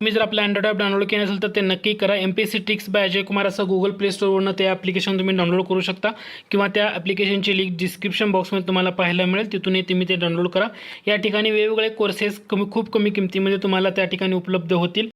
तुम्ही जर आपला अँड्रॉइड ॲप डाउनलोड केलं असेल तर ते नक्की करा. MPSC tricks bye Ajay Kumar असं गुगल प्ले स्टोअरवरून ते ॲप्लिकेशन तुम्ही डाउनलोड करू शकता किंवा त्या ॲप्लिकेशनची लिंक डिस्क्रिप्शन बॉक्समध्ये तुम्हाला पाहायला मिळेल, तिथून तुम्ही ते डाउनलोड करा. या ठिकाणी वेगवेगळे कोर्सेस खूप कमी किमतीमध्ये तुम्हाला त्या ठिकाणी उपलब्ध होतील.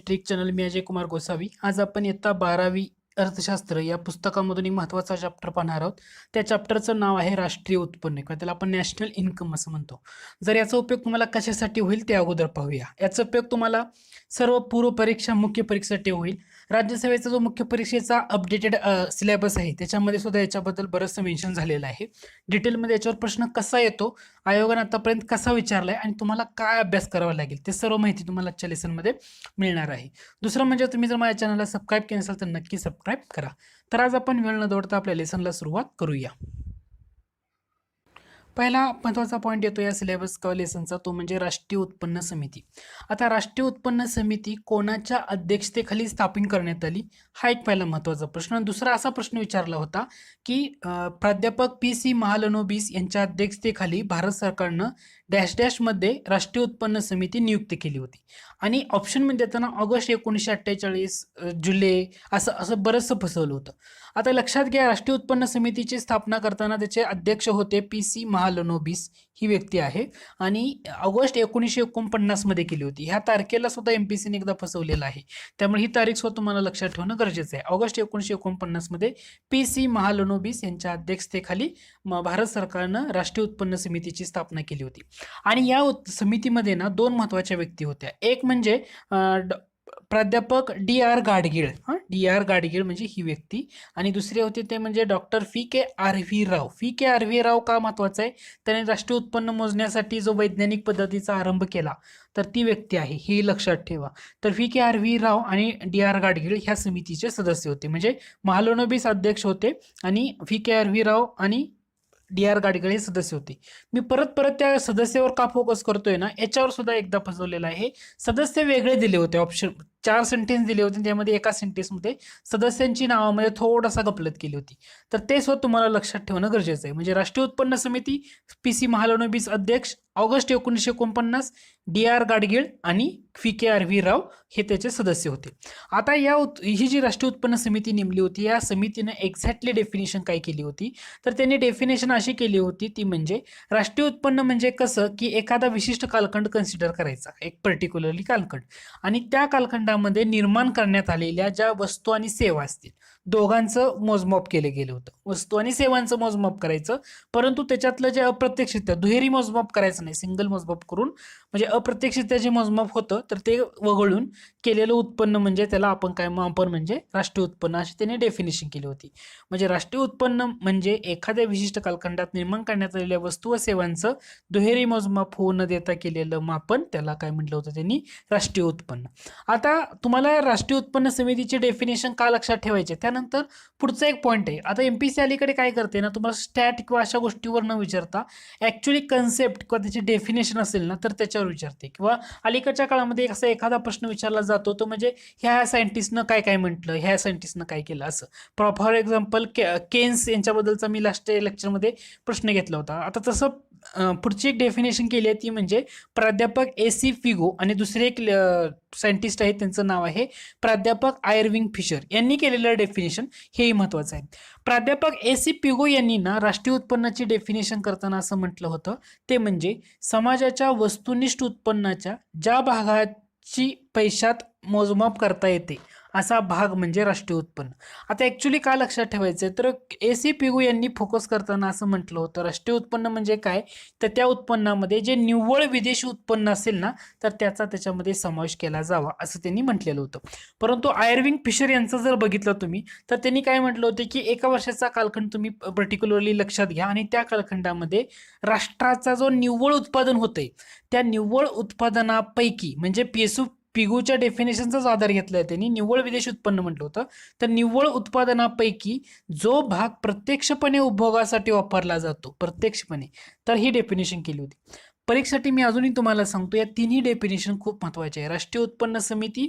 ट्रिक चॅनल, मी अजय कुमार गोसावी. आज आपण इयत्ता 12वी अर्थशास्त्र या पुस्तकामधून एक महत्त्वाचा चॅप्टर पाहणार आहोत. त्या चॅप्टरचं नाव आहे राष्ट्रीय उत्पन्न किंवा त्याला आपण नॅशनल इन्कम असं म्हणतो. जर याचा उपयोग तुम्हाला कशासाठी होईल ते अगोदर पाहूया. याचा उपयोग तुम्हाला सर्व पूर्व परीक्षा, मुख्य परीक्षेसाठी होईल. राज्यसेवेचा जो मुख्य परीक्षेचा अपडेटेड सिलेबस आहे त्याच्यामध्ये सुद्धा याच्याबद्दल बरंचसं मेन्शन झालेलं आहे. डिटेलमध्ये याच्यावर प्रश्न कसा येतो, आयोगाने आतापर्यंत कसा विचारलाय आणि तुम्हाला काय अभ्यास करावा लागेल ते सर्व माहिती तुम्हाला आजच्या लेसनमध्ये मिळणार आहे. दुसरं म्हणजे तुम्ही जर माझ्या चॅनलला सबस्क्राईब केलं असेल तर नक्की सबस्क्राईब करा. तर आज आपण वेळ न दौडता आपल्या लेसनला सुरुवात करूया. पहिला महत्त्वाचा पॉईंट येतो या सिलेबस किंवा लेसनचा, तो म्हणजे राष्ट्रीय उत्पन्न समिती. आता राष्ट्रीय उत्पन्न समिती कोणाच्या अध्यक्षतेखाली स्थापन करण्यात आली, हा एक पहिला महत्त्वाचा प्रश्न. दुसरा असा प्रश्न विचारला होता की प्राध्यापक PC महालनोबिस यांच्या अध्यक्षतेखाली भारत सरकारनं डॅश डॅशमध्ये राष्ट्रीय उत्पन्न समिती नियुक्त केली होती. आणि ऑप्शनमध्ये देताना ऑगस्ट 1948, जुलै असं असं बरंचसं फसवलं होतं. आता लक्षात घ्या, राष्ट्रीय उत्पन्न समितीची स्थापना करताना त्याचे अध्यक्ष होते PC महालनोबिस ही व्यक्ती आहे आणि ऑगस्ट 1949 मध्ये केली होती. ह्या तारखेला सुद्धा MPSCने एकदा फसवलेलं आहे, त्यामुळे ही तारीख सुद्धा तुम्हाला लक्षात ठेवणं गरजेचं आहे. ऑगस्ट 1949 मध्ये PC महालनोबिस यांच्या अध्यक्षतेखाली भारत सरकारनं राष्ट्रीय उत्पन्न समितीची स्थापना केली होती. आणि या समितीमध्ये ना दोन महत्वाच्या व्यक्ती होत्या. एक म्हणजे प्राध्यापक DR गाडगीळ, DR गाडगीळ म्हणजे ही व्यक्ती, आणि दुसरे होते ते म्हणजे डॉक्टर FK.R.V. राव. FK.R.V. राव का महत्वाचं आहे, त्याने राष्ट्रीय उत्पन्न मोजण्यासाठी जो वैज्ञानिक पद्धतीचा आरंभ केला तर ती व्यक्ती आहे, हे लक्षात ठेवा. तर FK.R.V. राव आणि DR गाडगीळ ह्या समितीचे सदस्य होते. म्हणजे महालनोबिस अध्यक्ष होते आणि FK.R.V. राव आणि DR गाडगीळ हे सदस्य होते. मी परत त्या सदस्यावर का फोकस करतोय ना, याच्यावर सुद्धा एकदा फसवलेला आहे. सदस्य वेगळे दिले होते, ऑप्शन 4 सेंटेन्स दिले होते, त्यामध्ये एका सेंटेन्समध्ये सदस्यांची नावामध्ये थोडासा गफलत केली होती. तर ते सुद्धा तुम्हाला लक्षात ठेवणं गरजेचं आहे. म्हणजे राष्ट्रीय उत्पन्न समिती PC महालनोबिस अध्यक्ष, ऑगस्ट 1949, DR गाडगीळ आणि FK.R.V. राव हे त्याचे सदस्य होते. आता ही जी राष्ट्रीय उत्पन्न समिती नेमली होती, या समितीने एक्झॅक्टली डेफिनेशन काय केली होती, तर त्यांनी डेफिनेशन अशी केली होती, ती म्हणजे राष्ट्रीय उत्पन्न म्हणजे कसं की एखादा विशिष्ट कालखंड कन्सिडर करायचा, एक पर्टिक्युलरली कालखंड, आणि त्या कालखंडामध्ये निर्माण करण्यात आलेल्या ज्या वस्तू आणि सेवा असतील, दोघांचं मोजमाप केलं गेलं होतं. वस्तू आणि सेवांचं मोजमाप करायचं, परंतु त्याच्यातलं जे अप्रत्यक्षरित्या दुहेरी मोजमाप करायचं नाही, सिंगल मोजमाप करून, म्हणजे अप्रत्यक्षरित्या जे मोजमाप होतं तर ते वगळून केलेलं उत्पन्न म्हणजे त्याला आपण काय आपण म्हणजे राष्ट्रीय उत्पन्न अशी त्यांनी डेफिनेशन केली होती. म्हणजे राष्ट्रीय उत्पन्न म्हणजे एखाद्या विशिष्ट कालखंडात निर्माण करण्यात आलेल्या वस्तू व सेवांचं दुहेरी मोजमाप होऊ न देता केलेलं मापन, त्याला काय म्हटलं होतं त्यांनी, राष्ट्रीय उत्पन्न. आता तुम्हाला राष्ट्रीय उत्पन्न समितीचे डेफिनेशन का लक्षात ठेवायचे, त्यानंतर पुढचा एक पॉईंट आहे. आता MPSC अलीकडे काय करते ना, तुम्हाला स्टॅट किंवा अशा गोष्टीवर न विचारता ऍक्च्युअली कन्सेप्ट किंवा त्याची डेफिनेशन असेल ना तर त्याच्यावर विचारते. किंवा अलीकडच्या काळामध्ये असा एखादा प्रश्न विचारला जातो तो म्हणजे ह्या सायंटिस्टनं काय काय म्हटलं, ह्या सायंटिस्टनं काय केलं, असं. फॉर एक्झाम्पल केन्स यांच्याबद्दलचा मी लास्ट लेक्चरमध्ये प्रश्न घेतला होता. आता तसं पुढची एक डेफिनेशन केली आहे, ती म्हणजे प्राध्यापक AC फिगो आणि दुसरे एक सायंटिस्ट आहेत, त्यांचं नाव आहे प्राध्यापक आयर्विंग फिशर, यांनी केलेलं डेफिनेशन हेही महत्वाचं आहे. प्राध्यापक AC फिगो यांनी ना राष्ट्रीय उत्पन्नाची डेफिनेशन करताना असं म्हटलं होतं, ते म्हणजे समाजाच्या वस्तुनिष्ठ उत्पन्नाच्या ज्या भागाची पैशात मोजमाप करता येते असा भाग म्हणजे राष्ट्रीय उत्पन्न. आता ऍक्च्युली काय लक्षात ठेवायचंय, तर AC फिगो यांनी फोकस करताना असं म्हटलं होतं, राष्ट्रीय उत्पन्न म्हणजे काय, तर त्या उत्पन्नामध्ये जे निव्वळ विदेशी उत्पन्न असेल ना तर त्याच्यामध्ये समावेश केला जावा असं त्यांनी म्हटलेलं होतं. परंतु आयर्विंग फिशर यांचं जर बघितलं तुम्ही तर त्यांनी काय म्हटलं होतं की एका वर्षाचा कालखंड तुम्ही पर्टिक्युलरली लक्षात घ्या आणि त्या कालखंडामध्ये राष्ट्राचा जो निव्वळ उत्पादन होतंय त्या निव्वळ उत्पादनापैकी, म्हणजे पिगूच्या डेफिनेशनचाच आधार घेतलाय त्यांनी, निव्वळ विदेशी उत्पन्न म्हटलं होतं, तर निव्वळ उत्पादनापैकी जो भाग प्रत्यक्षपणे उपभोगासाठी वापरला जातो, प्रत्यक्षपणे, तर ही डेफिनेशन केली होती. परीक्षेसाठी मी अजूनही तुम्हाला सांगतो, या तिन्ही डेफिनेशन खूप महत्त्वाचे आहे. राष्ट्रीय उत्पन्न समिती,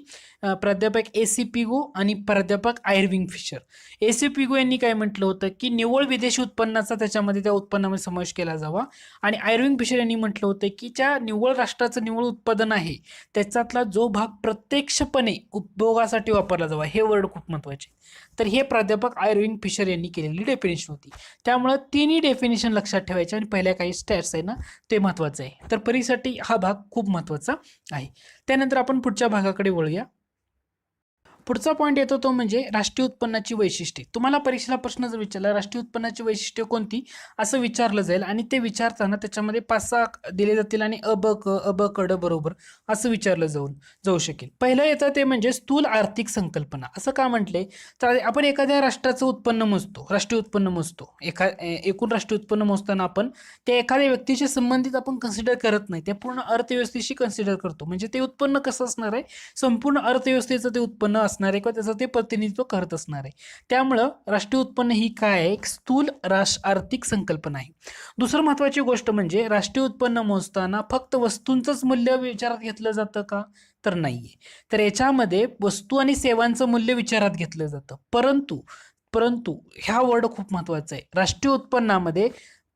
प्राध्यापक AC पिगो आणि प्राध्यापक आयर्विंग फिशर. AC पिगो यांनी काय म्हटलं होतं की निव्वळ विदेशी उत्पन्नाचा त्याच्यामध्ये त्या उत्पन्नामध्ये समावेश केला जावा, आणि आयर्विंग फिशर यांनी म्हटलं होतं की ज्या निव्वळ राष्ट्राचं निव्वळ उत्पादन आहे त्याच्यातला जो भाग प्रत्यक्षपणे उपभोगासाठी वापरला जावा, हे वर्ड खूप महत्त्वाचे. तर हे प्राध्यापक आयर्विंग फिशर यांनी केलेली डेफिनेशन होती. त्यामुळे तिन्ही डेफिनेशन लक्षात ठेवायचे आणि पहिल्या काही स्टॅट्स आहे ना ते महत्त्वाचं आहे. तर परीक्षेसाठी हा भाग खूप महत्त्वाचा आहे. त्यानंतर आपण पुढच्या भागाकडे वळूया. पुढचा पॉईंट येतो तो म्हणजे राष्ट्रीय उत्पन्नाची वैशिष्ट्ये. तुम्हाला परीक्षेला प्रश्न जर विचारला राष्ट्रीय उत्पन्नाची वैशिष्ट्ये कोणती असं विचारलं जाईल, आणि ते विचारताना त्याच्यामध्ये 5-6 दिले जातील आणि अ ब क ड बरोबर असं विचारलं जाऊ शकेल. पहिलं येतं ते म्हणजे स्थूल आर्थिक संकल्पना. असं का म्हटले, तर आपण एखाद्या राष्ट्राचं उत्पन्न मोजतो, राष्ट्रीय उत्पन्न मोजतो, एकूण राष्ट्रीय उत्पन्न मोजताना आपण ते एखाद्या व्यक्तीशी संबंधित आपण कन्सिडर करत नाही, ते पूर्ण अर्थव्यवस्थेशी कन्सिडर करतो. म्हणजे ते उत्पन्न कसं असणार आहे, संपूर्ण अर्थव्यवस्थेचं ते उत्पन्न असणार आहे किंवा त्याचं ते प्रतिनिधित्व करत असणार आहे. त्यामुळं राष्ट्रीय उत्पन्न ही काय आहे, एक स्थूल आर्थिक संकल्पना आहे. दुसरं महत्त्वाची गोष्ट म्हणजे राष्ट्रीय उत्पन्न मोजताना फक्त वस्तूंचंच मूल्य विचारात घेतलं जातं का, तर नाहीये. तर याच्यामध्ये वस्तू आणि सेवांचं मूल्य विचारात घेतलं जातं. परंतु ह्या वर्ड खूप महत्त्वाचा आहे. राष्ट्रीय उत्पन्नामध्ये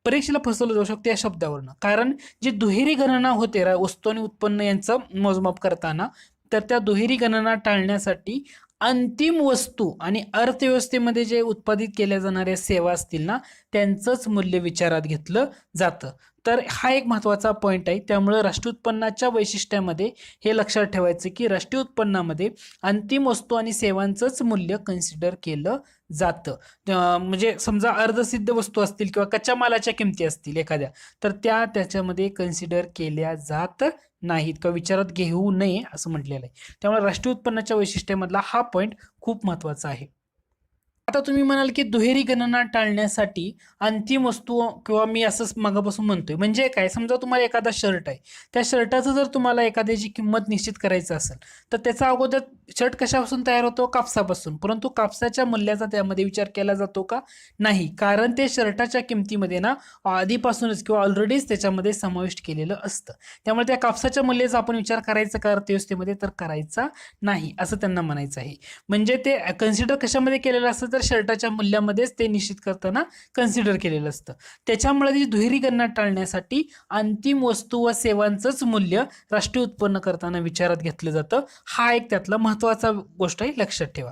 परीक्षेला फसवलं जाऊ शकते या शब्दावरनं, कारण जी दुहेरी गणना होते वस्तू आणि उत्पन्न यांचं मोजमाप करताना, तर त्या दुहेरी गणना टाळण्यासाठी अंतिम वस्तू आणि अर्थव्यवस्थेमध्ये जे उत्पादित केल्या जाणाऱ्या सेवा असतील ना त्यांचंच मूल्य विचारात घेतलं जातं. तर हा एक महत्त्वाचा पॉईंट आहे. त्यामुळे राष्ट्रीय उत्पन्नाच्या वैशिष्ट्यामध्ये हे लक्षात ठेवायचं की राष्ट्रीय उत्पन्नामध्ये अंतिम वस्तू आणि सेवांचंच मूल्य कन्सिडर केलं जातं. म्हणजे समजा अर्धसिद्ध वस्तू असतील किंवा कच्च्या मालाच्या किमती असतील एखाद्या, तर त्याच्यामध्ये कन्सिडर केल्या जात नाहीत किंवा विचारात घेऊ नये असं म्हटलेलं आहे. त्यामुळे राष्ट्रीय उत्पन्नाच्या वैशिष्ट्यामधला हा पॉईंट खूप महत्त्वाचा आहे. आता तुम्ही म्हणाल की दुहेरी गणना टाळण्यासाठी अंतिम वस्तू, किंवा मी असंच मागापासून म्हणतोय म्हणजे काय, समजा तुम्हाला एखादा शर्ट आहे, त्या शर्टाचं जर तुम्हाला एखाद्याची किंमत निश्चित करायचं असेल तर त्याचा अगोदर शर्ट कशापासून तयार होतो, कापसापासून. परंतु कापसाच्या मूल्याचा त्यामध्ये विचार केला जातो का, नाही, कारण ते शर्टाच्या किमतीमध्ये ना आधीपासूनच किंवा ऑलरेडीच त्याच्यामध्ये समाविष्ट केलेलं असतं. त्यामुळे त्या कापसाच्या मूल्याचा आपण विचार करायचा का अर्थव्यवस्थेमध्ये, तर करायचा नाही असं त्यांना म्हणायचं आहे. म्हणजे ते कन्सिडर कशामध्ये केलेलं असतं, तर शर्टाच्या मूल्यामध्येच ते निश्चित करताना कन्सिडर केलेलं असतं. त्याच्यामुळे ती दुहेरी गणना टाळण्यासाठी अंतिम वस्तू व सेवांचंच मूल्य राष्ट्रीय उत्पन्न करताना विचारात घेतलं जातं. हा एक त्यातला महत्त्वाचा गोष्ट आहे, लक्षात ठेवा.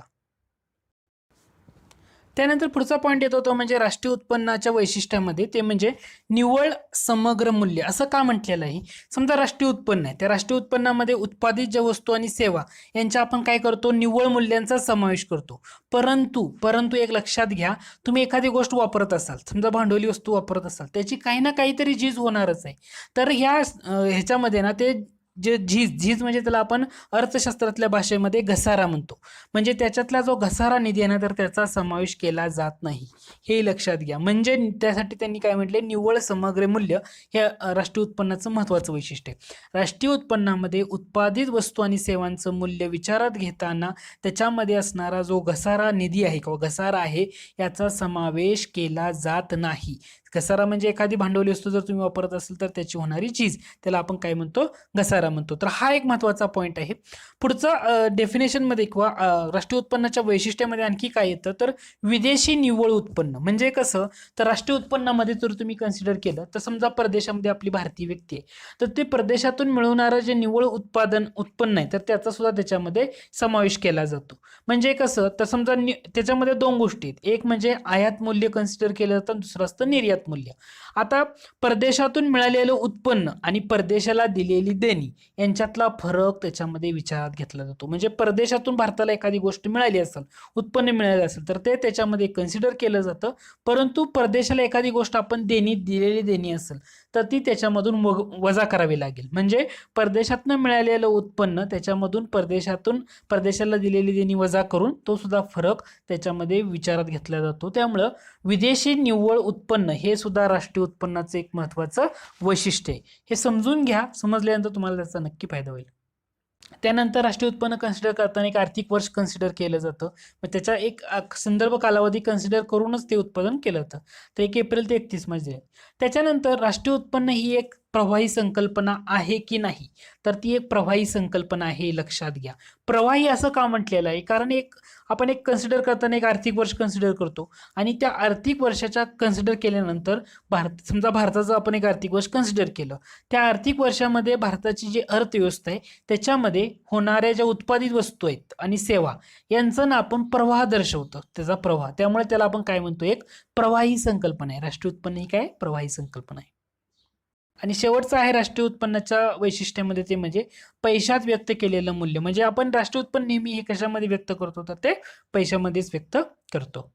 त्यानंतर पुढचा पॉईंट येतो तो म्हणजे राष्ट्रीय उत्पन्नाच्या वैशिष्ट्यामध्ये ते म्हणजे निव्वळ समग्र मूल्य. असं का म्हटलेलं आहे, समजा राष्ट्रीय उत्पन्न आहे, त्या राष्ट्रीय उत्पन्नामध्ये उत्पादित ज्या वस्तू आणि सेवा यांच्या आपण काय करतो, निव्वळ मूल्यांचा समावेश करतो. परंतु एक लक्षात घ्या, तुम्ही एखादी गोष्ट वापरत असाल, समजा भांडवली वस्तू वापरत असाल, त्याची काही ना काहीतरी झीज होणारच आहे. तर ह्याच्यामध्ये ना ते जे झीज म्हणजे त्याला आपण अर्थशास्त्रातल्या भाषेमध्ये घसारा म्हणतो. म्हणजे त्याच्यातला जो घसारा निधी आहे ना, तर त्याचा समावेश केला जात नाही, हे लक्षात घ्या. म्हणजे त्यासाठी त्यांनी काय म्हटले, निव्वळ समग्र मूल्य हे राष्ट्रीय उत्पन्नाचं महत्त्वाचं वैशिष्ट्य आहे. राष्ट्रीय उत्पन्नामध्ये उत्पादित वस्तू आणि सेवांचं मूल्य विचारात घेताना त्याच्यामध्ये असणारा जो घसारा निधी आहे किंवा घसारा आहे याचा समावेश केला जात नाही. घसारा म्हणजे एखादी भांडवली वस्तू जर तुम्ही वापरत असेल तर त्याची होणारी झीज, त्याला आपण काय म्हणतो, घसारा म्हणतो. तर हा एक महत्त्वाचा पॉईंट आहे. पुढचं डेफिनेशनमध्ये किंवा राष्ट्रीय उत्पन्नाच्या वैशिष्ट्यामध्ये आणखी काय येतं, तर विदेशी निव्वळ उत्पन्न. म्हणजे कसं, तर राष्ट्रीय उत्पन्नामध्ये जर तुम्ही कन्सिडर केलं तर समजा परदेशामध्ये आपली भारतीय व्यक्ती आहे, तर ते परदेशातून मिळवणारं जे निव्वळ उत्पन्न आहे तर त्याचा सुद्धा त्याच्यामध्ये समावेश केला जातो. म्हणजे कसं, तर समजा त्याच्यामध्ये दोन गोष्टी आहेत, एक म्हणजे आयात मूल्य कन्सिडर केलं जातं, दुसरं असतं निर्यात मूल्य. आता परदेशातून मिळालेलं उत्पन्न आणि परदेशाला दिलेली देणी यांच्यातला फरक त्याच्यामध्ये विचारात घेतला जातो. म्हणजे परदेशातून भारताला एखादी गोष्ट मिळाली असेल, उत्पन्न मिळालं असेल, तर ते त्याच्यामध्ये कन्सिडर केलं जातं. परंतु परदेशाला एखादी गोष्ट आपण दिलेली देणी असेल तर ती त्याच्यामधून वजा करावी लागेल. म्हणजे परदेशातून मिळालेलं उत्पन्न त्याच्यामधून परदेशाला दिलेली देणी वजा करून तो सुद्धा फरक त्याच्यामध्ये विचारात घेतला जातो. त्यामुळं विदेशी निव्वळ उत्पन्न हे सुद्धा राष्ट्रीय उत्पन्नाचं एक महत्त्वाचं वैशिष्ट्य आहे. हे समजून घ्या, समजल्यानंतर तुम्हाला त्याचा नक्की फायदा होईल. त्यानंतर राष्ट्रीय उत्पन्न कन्सिडर करताना एक आर्थिक वर्ष कन्सिडर केलं जातं. मग त्याचा एक संदर्भ कालावधी कन्सिडर करूनच ते उत्पादन केलं जातं. तर 1 एप्रिल ते 31 मध्ये. त्याच्यानंतर राष्ट्रीय उत्पन्न ही एक प्रवाही संकल्पना आहे की नाही, तर ती एक प्रवाही संकल्पना आहे, हे लक्षात घ्या. प्रवाही असं का म्हटलेलं आहे, कारण आपण एक कन्सिडर करताना एक आर्थिक वर्ष कन्सिडर करतो आणि त्या आर्थिक वर्षाच्या कन्सिडर केल्यानंतर समजा भारताचं आपण एक आर्थिक वर्ष कन्सिडर केलं, त्या आर्थिक वर्षामध्ये भारताची जी अर्थव्यवस्था आहे त्याच्यामध्ये होणाऱ्या ज्या उत्पादित वस्तू आहेत आणि सेवा यांचं ना आपण प्रवाह दर्शवतो, त्याचा प्रवाह, त्यामुळे त्याला आपण काय म्हणतो, एक प्रवाही संकल्पना आहे. राष्ट्रीय उत्पन्न ही काय प्रवाही संकल्पना आहे. आणि शेवटचं आहे राष्ट्रीय उत्पन्नाच्या वैशिष्ट्यामध्ये ते म्हणजे पैशात व्यक्त केलेलं मूल्य. म्हणजे आपण राष्ट्रीय उत्पन्न नेहमी हे कशामध्ये व्यक्त करतो, तर ते पैशामध्येच व्यक्त करतो.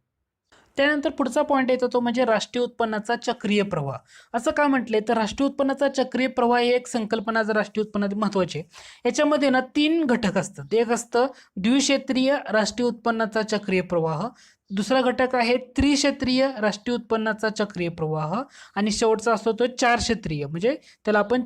त्यानंतर पुढचा पॉईंट येतो तो म्हणजे राष्ट्रीय उत्पन्नाचा चक्रीय प्रवाह. असं का म्हटलंय, तर राष्ट्रीय उत्पन्नाचा चक्रीय प्रवाह ही एक संकल्पना जर राष्ट्रीय उत्पन्नात महत्वाची आहे. याच्यामध्ये ना 3 घटक असतात. एक असतं द्विक्षेत्रीय राष्ट्रीय उत्पन्नाचा चक्रीय प्रवाह, दुसरा घटक आहे त्रिक्षेत्रीय राष्ट्रीय उत्पन्नाचा चक्रीय प्रवाह आणि शेवटचा असतो तो 4 क्षेत्रीय, म्हणजे त्याला आपण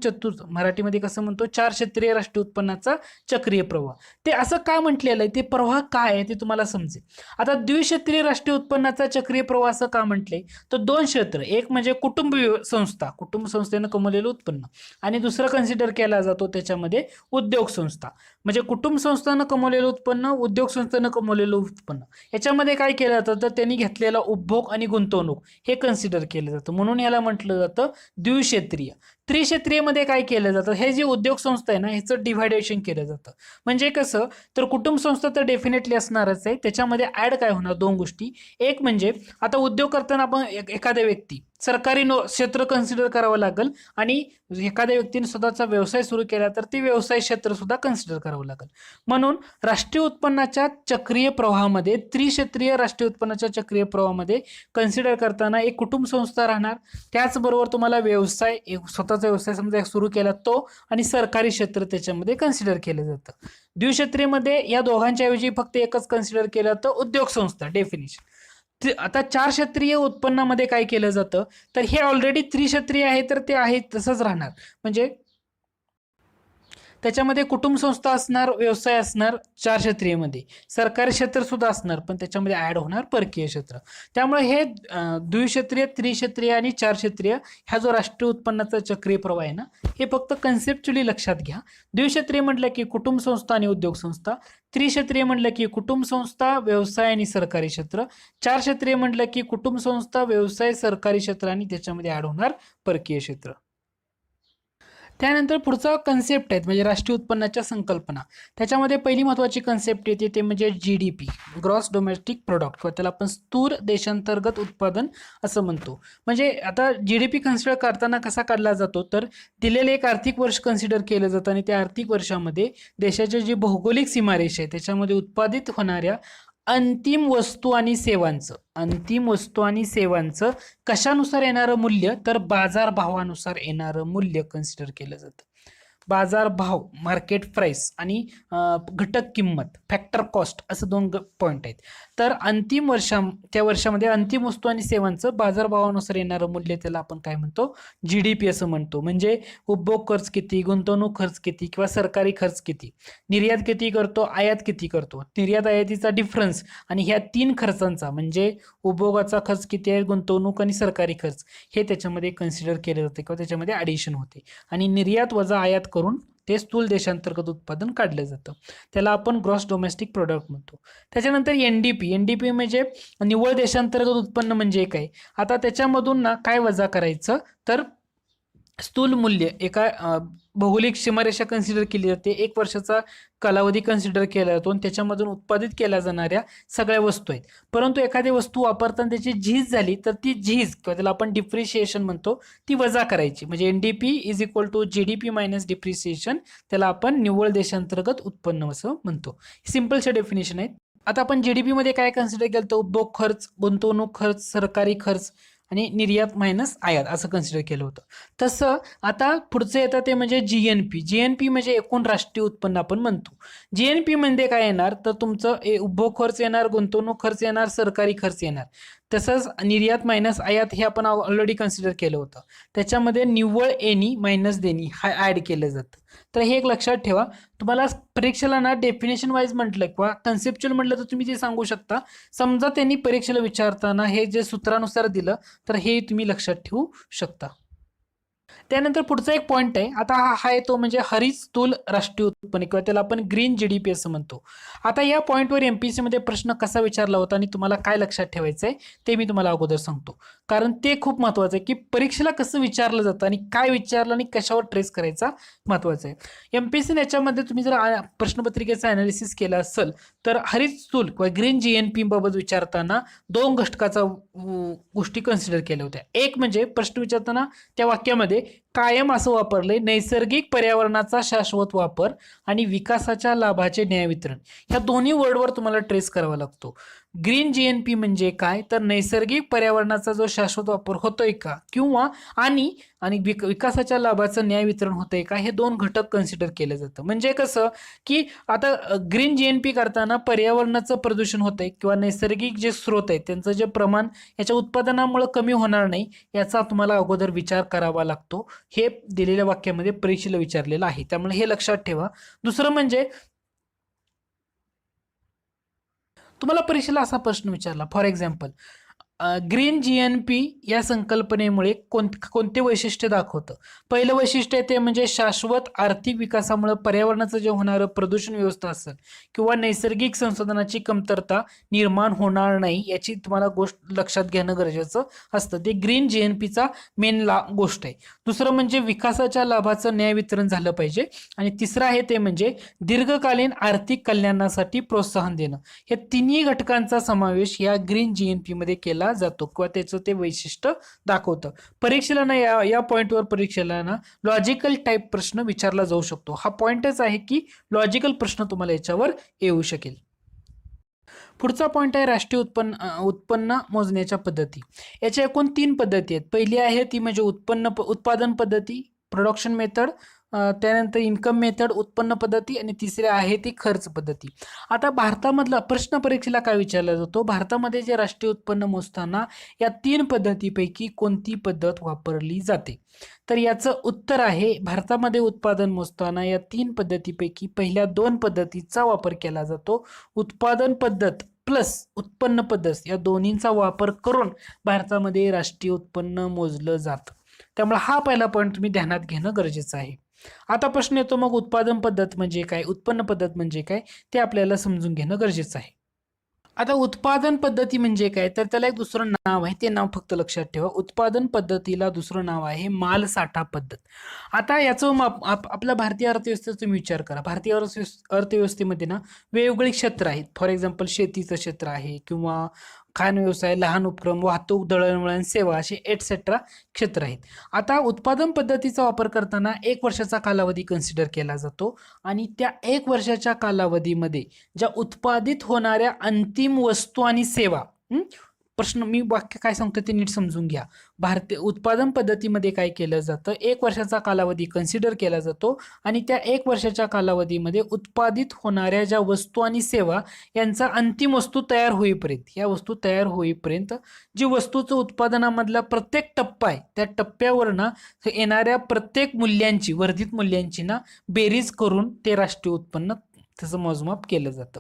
मराठीमध्ये कसं म्हणतो, 4 क्षेत्रीय राष्ट्रीय उत्पन्नाचा चक्रीय प्रवाह. ते असं का म्हटलेलं आहे, ते प्रवाह काय आहे ते तुम्हाला समजेल. आता द्विक्षेत्रीय राष्ट्रीय उत्पन्नाचा चक्रीय प्रवाह असं का म्हटले, तर 2 क्षेत्र, एक म्हणजे कुटुंब संस्थेनं कमवलेलं उत्पन्न आणि दुसरं कन्सिडर केला जातो त्याच्यामध्ये उद्योग संस्था. म्हणजे कुटुंब संस्थानं कमवलेलं उत्पन्न, उद्योग संस्थेनं कमवलेलं उत्पन्न, याच्यामध्ये काय केलं जातं, तर त्यांनी घेतलेला उपभोग आणि गुंतवणूक हे कन्सिडर केलं जातं, म्हणून याला म्हटलं जातं द्विक्षेत्रीय. त्रिक्षेत्रीयमध्ये काय केलं जातं, हे जे उद्योग संस्था आहे ना ह्याचं डिव्हायडेशन केलं जातं. म्हणजे कसं, तर कुटुंब संस्था तर डेफिनेटली असणारच आहे, त्याच्यामध्ये ऍड काय होणार, 2 गोष्टी. एक म्हणजे आता उद्योग करताना आपण एखाद्या व्यक्ती सरकारी क्षेत्र कन्सिडर करावं लागेल आणि एखाद्या व्यक्तीने स्वतःचा व्यवसाय सुरू केला तर ते व्यवसाय क्षेत्र सुद्धा कन्सिडर करावं लागेल. म्हणून राष्ट्रीय उत्पन्नाच्या चक्रीय प्रवाहामध्ये, त्रिक्षेत्रीय राष्ट्रीय उत्पन्नाच्या चक्रीय प्रवाहामध्ये कन्सिडर करताना एक कुटुंब संस्था राहणार, त्याचबरोबर तुम्हाला व्यवसाय, स्वतःचा व्यवसाय समजा सुरू केला तो, आणि सरकारी क्षेत्र त्याच्यामध्ये कन्सिडर केलं जातं. द्विक्षेत्रीयमध्ये या दोघांच्या ऐवजी फक्त एकच कन्सिडर केलं जातं, उद्योग संस्था डेफिनेशन. आता 4 क्षेत्रीय उत्पन्नामध्ये काय केलं जातं, तर हे ऑलरेडी त्रिक्षेत्रीय आहे तर ते आहे तसंच राहणार. म्हणजे त्याच्यामध्ये कुटुंब संस्था असणार, व्यवसाय असणार 4 क्षेत्रीयमध्ये, सरकारी क्षेत्र सुद्धा असणार, पण त्याच्यामध्ये ऍड होणार परकीय क्षेत्र. त्यामुळे हे द्विक्षेत्रीय, त्रिक्षेत्रीय आणि 4 क्षेत्रीय ह्या जो राष्ट्रीय उत्पन्नाचा चक्रीय प्रवाह आहे ना, हे फक्त कन्सेप्च्युअली लक्षात घ्या. द्विक्षेत्रीय म्हटलं की कुटुंब संस्था आणि उद्योग संस्था, त्रिक्षेत्रीय म्हटलं की कुटुंब संस्था, व्यवसाय आणि सरकारी क्षेत्र, 4 क्षेत्रीय म्हटलं की कुटुंब संस्था, व्यवसाय, सरकारी क्षेत्र आणि त्याच्यामध्ये ऍड होणार परकीय क्षेत्र. त्यानंतर पुढचा कन्सेप्ट आहेत म्हणजे राष्ट्रीय उत्पन्नाच्या संकल्पना. त्याच्यामध्ये पहिली महत्त्वाची कन्सेप्ट येते ते म्हणजे GDP, ग्रॉस डोमेस्टिक प्रोडक्ट, किंवा त्याला आपण स्थूल देशांतर्गत उत्पादन असं म्हणतो. म्हणजे आता GDP कन्सिडर करताना कसा काढला जातो, तर दिलेले एक आर्थिक वर्ष कन्सिडर केलं जातं आणि त्या आर्थिक वर्षामध्ये देशाच्या जी भौगोलिक सीमारेषा आहे त्याच्यामध्ये उत्पादित होणाऱ्या अंतिम वस्तू आणि सेवांचं कशानुसार येणारं मूल्य, तर बाजार भावानुसार येणारं मूल्य कन्सिडर केलं जातं. बाजार भाव, मार्केट प्राइस आणि घटक किंमत, फॅक्टर कॉस्ट, असं 2 पॉईंट आहेत. तर त्या वर्षामध्ये अंतिम वस्तू आणि सेवांचं बाजारभावानुसार येणारं मूल्य, त्याला आपण काय म्हणतो, GDP असं म्हणतो. म्हणजे उपभोग खर्च किती, गुंतवणूक खर्च किती किंवा सरकारी खर्च किती, निर्यात किती करतो, आयात किती करतो, निर्यात आयातीचा डिफरन्स, आणि ह्या 3 खर्चांचा म्हणजे उपभोगाचा खर्च किती आहे, गुंतवणूक आणि सरकारी खर्च, हे त्याच्यामध्ये कन्सिडर केले जाते किंवा त्याच्यामध्ये ॲडिशन होते. आणि निर्यात वजा आयात करून ते स्थूल देशांतर्गत उत्पादन काढलं जातं, त्याला आपण ग्रॉस डोमेस्टिक प्रोडक्ट म्हणतो. त्याच्यानंतर NDP म्हणजे निव्वळ देशांतर्गत उत्पन्न म्हणजे काय. आता त्याच्यामधून ना काय वजा करायचं, तर स्थूल मूल्य, एका भौगोलिक सीमारेषा कन्सिडर केली जाते, 1 वर्षाचा कालावधी कन्सिडर केला जातो आणि त्याच्यामधून उत्पादित केल्या जाणाऱ्या सगळ्या वस्तू आहेत. परंतु एखादी वस्तू वापरताना त्याची झीज झाली तर ती झीज किंवा त्याला आपण डिप्रिशिएशन म्हणतो, ती वजा करायची. म्हणजे NDP is equal to GDP minus depreciation, त्याला आपण निव्वळ देशांतर्गत उत्पन्न असं म्हणतो. सिम्पलचे डेफिनेशन आहेत. आता आपण GDP मध्ये काय कन्सिडर केलं, तर उपभोग खर्च, गुंतवणूक खर्च, सरकारी खर्च आणि निर्यात मायनस आयात असं कन्सिडर केलं होतं. तसं आता पुढचं येतं ते म्हणजे GNP म्हणजे एकूण राष्ट्रीय उत्पन्न आपण म्हणतो. GNP मध्ये काय येणार, तर तुमचं उपभोग खर्च येणार, गुंतवणूक खर्च येणार, सरकारी खर्च येणार. तसंच निर्यात मायनस आयात हे आपण ऑलरेडी कन्सिडर केलं होतं. त्याच्यामध्ये निव्वळ येणी मायनस देणी हा ऍड केलं जातं. तर हे एक लक्षात ठेवा. तुम्हाला परीक्षेला ना डेफिनेशन वाईज म्हटलं किंवा कन्सेप्च्युअल म्हटलं तर तुम्ही ते सांगू शकता. समजा त्यांनी परीक्षेला विचारताना हे जे सूत्रानुसार दिलं तर हे तुम्ही लक्षात ठेवू शकता. त्यानंतर पुढचा एक पॉईंट आहे, आता हा येतो म्हणजे हरित स्थूल राष्ट्रीय उत्पन्न किंवा त्याला आपण ग्रीन जीडीपी असं म्हणतो. आता या पॉईंटवर एमपीएससी मध्ये प्रश्न कसा विचारला होता आणि तुम्हाला काय लक्षात ठेवायचंय ते मी तुम्हाला अगोदर सांगतो, कारण ते खूप महत्वाचं आहे की परीक्षेला कसं विचारलं जातं आणि काय विचारलं आणि कशावर ट्रेस करायचा महत्वाचं आहे. एमपीएससी याच्यामध्ये तुम्ही जर प्रश्नपत्रिकेचा अनालिसिस केला असेल तर हरित स्थूल किंवा ग्रीन जीएनपी बाबत विचारताना दोन घटकाचा गोष्टी कन्सिडर केल्या होत्या. एक म्हणजे प्रश्न विचारताना त्या वाक्यामध्ये कायम असं वापरलंय नैसर्गिक पर्यावरणाचा शाश्वत वापर आणि विकासाच्या लाभाचे न्याय वितरण, ह्या दोन्ही वर्डवर तुम्हाला ट्रेस करावा लागतो. ग्रीन जीएनपी म्हणजे काय तर नैसर्गिक पर्यावरणाचा जो शाश्वत वापर होतोय का किंवा आणि आणि विकासाच्या लाभाचं न्याय वितरण होतंय का, हे दोन घटक कन्सिडर केलं जातं. म्हणजे कसं की आता ग्रीन जीएनपी करताना पर्यावरणाचं प्रदूषण होतंय किंवा नैसर्गिक जे स्रोत आहेत त्यांचं जे प्रमाण याच्या उत्पादनामुळे कमी होणार नाही याचा तुम्हाला अगोदर विचार करावा लागतो. हे दिलेल्या वाक्यामध्ये परीक्षेला विचारलेलं आहे, त्यामुळे हे लक्षात ठेवा. दुसरं म्हणजे तुम्हाला परीक्षेला असा प्रश्न विचारला, फॉर एक्झाम्पल ग्रीन जीएनपी या संकल्पनेमुळे कोणते वैशिष्ट्य दाखवतं. पहिलं वैशिष्ट्य ते म्हणजे शाश्वत आर्थिक विकासामुळे पर्यावरणाचं जे होणारं प्रदूषण व्यवस्था असेल किंवा नैसर्गिक संसाधनाची कमतरता निर्माण होणार नाही याची तुम्हाला गोष्ट लक्षात घेणं गरजेचं असतं. ते ग्रीन जीएनपीचा मेन गोष्ट आहे. दुसरं म्हणजे विकासाच्या लाभाचं न्याय वितरण झालं पाहिजे आणि तिसरं आहे ते म्हणजे दीर्घकालीन आर्थिक कल्याणासाठी प्रोत्साहन देणं. हे तिन्ही घटकांचा समावेश या ग्रीन जीएनपी मध्ये केला जातो किंवा त्याचं ते वैशिष्ट्य दाखवतं. परीक्षेला ना या पॉइंटवर परीक्षेला ना लॉजिकल टाईप प्रश्न विचारला जाऊ शकतो. हा पॉइंटच आहे की लॉजिकल प्रश्न तुम्हाला याच्यावर येऊ शकेल. पुढचा पॉइंट आहे राष्ट्रीय उत्पन्न मोजण्याच्या पद्धती. याच्या एकूण 3 पद्धती आहेत. पहिली आहे ती म्हणजे उत्पादन पद्धती, प्रोडक्शन मेथड, त्यानंतर इन्कम मेथड, उत्पन्न पद्धती आणि तिसरी आहे ती खर्च पद्धती. आता भारतामधला प्रश्न परीक्षेला काय विचारला जातो, भारतामध्ये जे राष्ट्रीय उत्पन्न मोजताना या 3 पद्धतीपैकी कोणती पद्धत वापरली जाते. तर याचं उत्तर आहे भारतामध्ये उत्पादन मोजताना या 3 पद्धतीपैकी पहिल्या 2 पद्धतीचा वापर केला जातो. उत्पादन पद्धत प्लस उत्पन्न पद्धत या दोन्हींचा वापर करून भारतामध्ये राष्ट्रीय उत्पन्न मोजलं जातं. त्यामुळे हा पहिला पॉईंट तुम्ही ध्यानात घेणं गरजेचं आहे. आता प्रश्न येतो मग उत्पादन पद्धत म्हणजे काय, उत्पन्न पद्धत म्हणजे काय, ते आपल्याला समजून घेणं गरजेचं आहे. आता उत्पादन पद्धती म्हणजे काय तर त्याला एक दुसरं नाव आहे, ते नाव फक्त लक्षात ठेवा. उत्पादन पद्धतीला दुसरं नाव आहे माल साठा पद्धत. आता याचं आपल्या भारतीय अर्थव्यवस्थेचा तुम्ही विचार करा. भारतीय अर्थव्यवस्थेमध्ये ना वेगवेगळी क्षेत्र आहेत. फॉर एक्झाम्पल शेतीचं क्षेत्र आहे किंवा खाण व्यवसाय, लहान उपक्रम, वाहतूक, दळणवळण सेवा असे एटसेट्रा क्षेत्र आहेत. आता उत्पादन पद्धतीचा वापर करताना 1 वर्षाचा कालावधी कन्सिडर केला जातो आणि त्या 1 वर्षाच्या कालावधीमध्ये ज्या उत्पादित होणाऱ्या अंतिम वस्तू आणि सेवा, प्रश्न मी वाक्य काय सांगतो ते नीट समजून घ्या. भारतीय उत्पादन पद्धतीमध्ये काय केलं जातं, 1 वर्षाचा कालावधी कन्सिडर केला जातो आणि त्या 1 वर्षाच्या कालावधीमध्ये उत्पादित होणाऱ्या ज्या वस्तू आणि सेवा यांचा अंतिम वस्तू तयार होईपर्यंत, या वस्तू तयार होईपर्यंत जी वस्तूचं उत्पादनामधला प्रत्येक टप्पा आहे त्या टप्प्यावर ना येणाऱ्या प्रत्येक मूल्यांची, वर्धित मूल्यांची ना बेरीज करून ते राष्ट्रीय उत्पन्न त्याचं मोजमाप केलं जातं.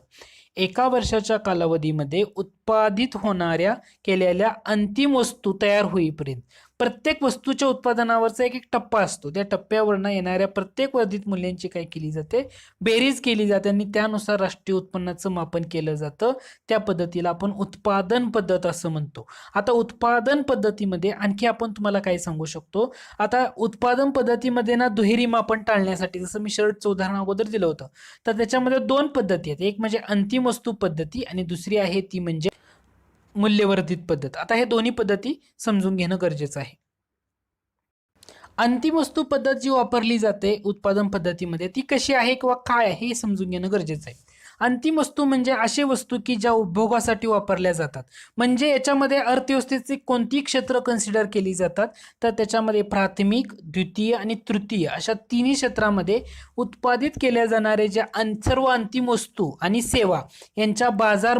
1 वर्षाच्या कालावधीमध्ये उत्पादित होणाऱ्या केलेल्या अंतिम वस्तू तयार होईपर्यंत प्रत्येक वस्तूच्या उत्पादनावरचा एक टप्पा असतो. त्या टप्प्यावरनं येणाऱ्या प्रत्येक वर्धित मूल्यांची काय केली जाते, बेरीज केली जाते आणि त्यानुसार राष्ट्रीय उत्पन्नाचं मापन केलं जातं. त्या पद्धतीला आपण उत्पादन पद्धत असं म्हणतो. आता उत्पादन पद्धतीमध्ये आणखी आपण तुम्हाला काय सांगू शकतो, आता उत्पादन पद्धतीमध्ये ना दुहेरी मापन टाळण्यासाठी, जसं मी शर्टचं उदाहरण अगोदर दिलं होतं, तर त्याच्यामध्ये 2 पद्धती आहेत. एक म्हणजे अंतिम वस्तू पद्धती आणि दुसरी आहे ती म्हणजे मूल्यवर्धित पद्धत. आता हे दोन्ही पद्धती समजून घेणं गरजेचं आहे. अंतिम वस्तू पद्धत जी वापरली जाते उत्पादन पद्धतीमध्ये ती कशी आहे किंवा काय आहे हे समजून घेणं गरजेचं आहे. अंतिम वस्तू म्हणजे अशी वस्तू की ज्या उपभोगासाठी वापरल्या जातात. म्हणजे याच्यामध्ये अर्थव्यवस्थेची कोणती क्षेत्र कन्सिडर केली जातात तर त्याच्यामध्ये प्राथमिक, द्वितीय आणि तृतीय अशा तिन्ही क्षेत्रामध्ये उत्पादित केल्या जाणारे ज्या सर्व अंतिम वस्तू आणि सेवा यांच्या बाजार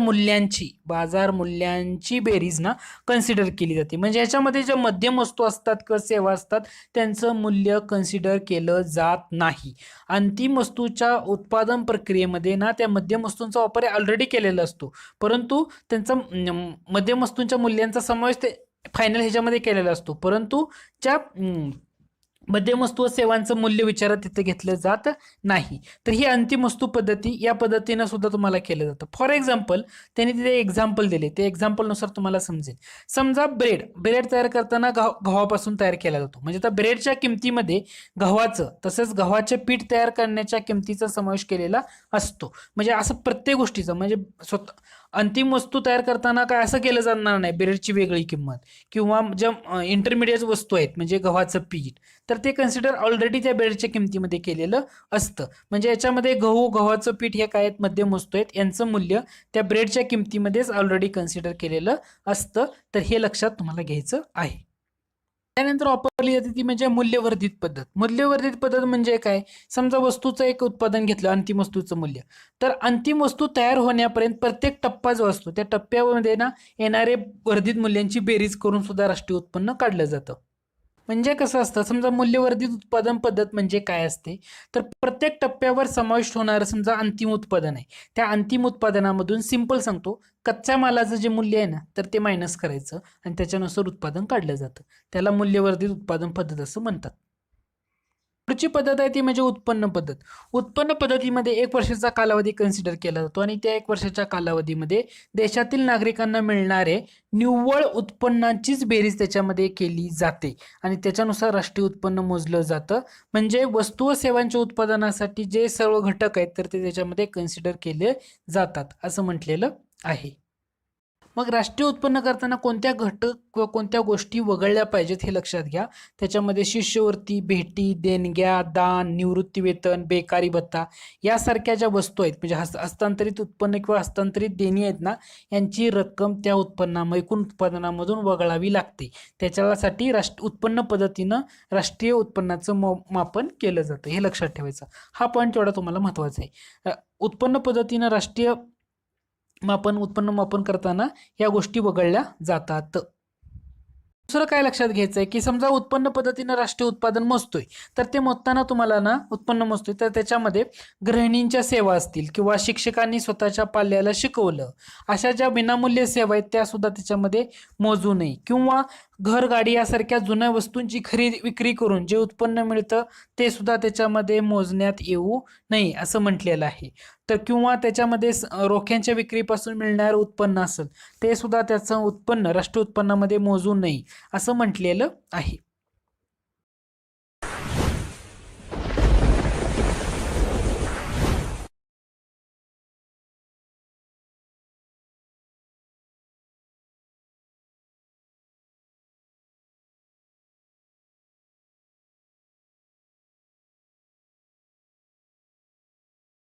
मूल्यांची बेरीज ना कन्सिडर केली जाते. म्हणजे याच्यामध्ये ज्या मध्यम वस्तू असतात किंवा सेवा असतात त्यांचं मूल्य कन्सिडर केलं जात नाही. अंतिम वस्तूच्या उत्पादन प्रक्रियेमध्ये ना त्या मध्यम वस्तूंचा वापर ऑलरेडी केलेला असतो, परंतु त्यांचा मध्यम वस्तूंच्या मूल्यांचा समावेश ते फायनल ह्याच्यामध्ये केलेला असतो. परंतु ज्या मध्यम वस्तू व सेवांचं मूल्य विचारात तिथे घेतलं जात नाही. तर ही अंतिम वस्तू पद्धती या पद्धतीनं सुद्धा तुम्हाला केलं जातं. फॉर एक्झाम्पल त्यांनी तिथे एक्झाम्पल दिले, ते एक्झाम्पलनुसार तुम्हाला समजेल. समजा ब्रेड तयार करताना गव्हापासून तयार केला जातो. म्हणजे आता ब्रेडच्या किमतीमध्ये गव्हाचं तसंच गव्हाचे पीठ तयार करण्याच्या किमतीचा समावेश केलेला असतो. म्हणजे असं प्रत्येक गोष्टीचं म्हणजे स्वतः अंतिम वस्तू तयार करताना काय असं केलं जाणार नाही ब्रेडची वेगळी किंमत किंवा ज्या इंटरमिडिएट वस्तू आहेत म्हणजे गव्हाचं पीठ, तर ते कन्सिडर ऑलरेडी त्या ब्रेडच्या किमतीमध्ये केलेलं असतं. म्हणजे याच्यामध्ये गव्हाचं पीठ हे काय आहेत, मध्यम वस्तू आहेत, यांचं मूल्य त्या ब्रेडच्या किमतीमध्येच ऑलरेडी कन्सिडर केलेलं असतं. तर हे लक्षात तुम्हाला घ्यायचं आहे. त्यानंतर वापरली जाते ती म्हणजे मूल्यवर्धित पद्धत. मूल्यवर्धित पद्धत म्हणजे काय, समजा वस्तूचं एक उत्पादन घेतलं, अंतिम वस्तूचं मूल्य, तर अंतिम वस्तू तयार होण्यापर्यंत प्रत्येक टप्पा जो असतो त्या टप्प्यामध्ये ना येणारे वर्धित मूल्यांची बेरीज करून सुद्धा राष्ट्रीय उत्पन्न काढलं जातं. म्हणजे कसं असतं, समजा मूल्यवर्धित उत्पादन पद्धत म्हणजे काय असते, तर प्रत्येक टप्प्यावर समाविष्ट होणारं समजा अंतिम उत्पादन आहे, त्या अंतिम उत्पादनामधून सिंपल सांगतो, कच्च्या मालाचं जे मूल्य आहे ना तर ते मायनस करायचं आणि त्याच्यानुसार उत्पादन काढलं जातं. त्याला मूल्यवर्धित उत्पादन पद्धत असं म्हणतात. पुढची पद्धत आहे ती म्हणजे उत्पन्न पद्धत. उत्पन्न पद्धतीमध्ये 1 वर्षाचा कालावधी कन्सिडर केला जातो आणि त्या 1 वर्षाच्या कालावधीमध्ये देशातील नागरिकांना मिळणारे निव्वळ उत्पन्नाचीच बेरीज त्याच्यामध्ये केली जाते आणि त्याच्यानुसार राष्ट्रीय उत्पन्न मोजलं जातं. म्हणजे वस्तू व सेवांच्या उत्पादनासाठी जे सर्व घटक आहेत तर ते त्याच्यामध्ये कन्सिडर केले जातात असं म्हटलेलं आहे. मग राष्ट्रीय उत्पन्न करताना कोणत्या घटक व कोणत्या गोष्टी वगळल्या पाहिजेत हे लक्षात घ्या. त्याच्यामध्ये शिष्यवृत्ती, भेटी, देणग्या, दान, निवृत्तीवेतन, बेकारी भत्ता यासारख्या ज्या वस्तू आहेत म्हणजे हस्तांतरित उत्पन्न किंवा हस्तांतरित देणी आहेत ना, यांची रक्कम त्या एकूण उत्पादनामधून वगळावी लागते. त्याच्यासाठी उत्पन्न पद्धतीनं राष्ट्रीय उत्पन्नाचं मापन केलं जातं, हे लक्षात ठेवायचं. हा पॉईंट तेवढा तुम्हाला महत्त्वाचा आहे. उत्पन्न पद्धतीनं राष्ट्रीय उत्पन्न मापन करताना या गोष्टी वगळल्या जातात. दुसरं काय लक्षात घ्यायचंय की समजा उत्पन्न पद्धतीनं राष्ट्रीय उत्पादन मोजतोय, तर ते मोजताना तुम्हाला ना उत्पन्न मोजतोय तर त्याच्यामध्ये गृहिणींच्या सेवा असतील किंवा शिक्षकांनी स्वतःच्या पाल्याला शिकवलं अशा ज्या विनामूल्य सेवा आहेत त्या सुद्धा त्याच्यामध्ये मोजू नये किंवा घर गाडी यासारख्या जुन्या वस्तूंची खरेदी विक्री करून जे उत्पन्न मिळतं ते सुद्धा त्याच्यामध्ये मोजण्यात येऊ नये असं म्हटलेलं आहे. तर किंवा त्याच्यामध्ये रोख्यांच्या विक्रीपासून मिळणारं उत्पन्न असेल ते सुद्धा त्याचं उत्पन्न राष्ट्रीय उत्पन्नामध्ये मोजू नये असं म्हटलेलं आहे.